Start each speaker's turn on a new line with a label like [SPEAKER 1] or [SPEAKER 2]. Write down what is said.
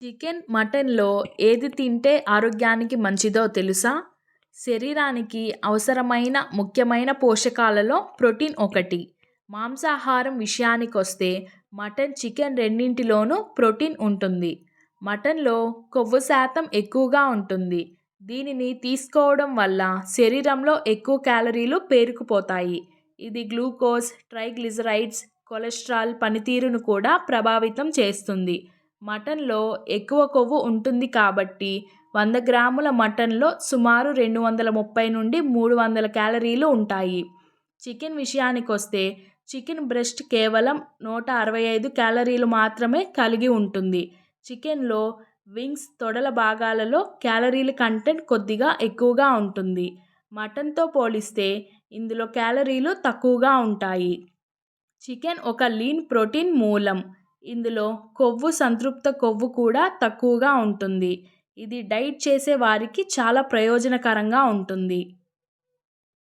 [SPEAKER 1] Chicken, మటన్‌లో ఏది తింటే ఆరోగ్యానికి మంచిదో తెలుసా? శరీరానికి అవసరమైన ముఖ్యమైన పోషకాలలో ప్రోటీన్ ఒకటి. మాంసాహారం విషయానికొస్తే మటన్, చికెన్ రెండింటిలోనూ ప్రోటీన్ ఉంటుంది. మటన్‌లో కొవ్వు శాతం ఎక్కువగా ఉంటుంది. దీనిని తీసుకోవడం వల్ల శరీరంలో ఎక్కువ క్యాలరీలు పేరుకుపోతాయి. ఇది గ్లూకోజ్, ట్రైగ్లిజరైడ్స్, కొలెస్ట్రాల్ పనితీరును కూడా ప్రభావితం చేస్తుంది. మటన్‌లో ఎక్కువ కొవ్వు ఉంటుంది కాబట్టి 100 గ్రాముల మటన్‌లో సుమారు 230-300 క్యాలరీలు ఉంటాయి. చికెన్ విషయానికొస్తే చికెన్ బ్రెస్ట్ కేవలం 165 క్యాలరీలు మాత్రమే కలిగి ఉంటుంది. చికెన్‌లో వింగ్స్, తొడల భాగాలలో క్యాలరీల కంటెంట్ కొద్దిగా ఎక్కువగా ఉంటుంది. మటన్‌తో పోలిస్తే ఇందులో క్యాలరీలు తక్కువగా ఉంటాయి. చికెన్ ఒక లీన్ ప్రోటీన్ మూలం. ఇందులో కొవ్వు, సంతృప్త కొవ్వు కూడా తక్కువగా ఉంటుంది. ఇది డైట్ చేసే వారికి చాలా ప్రయోజనకరంగా ఉంటుంది.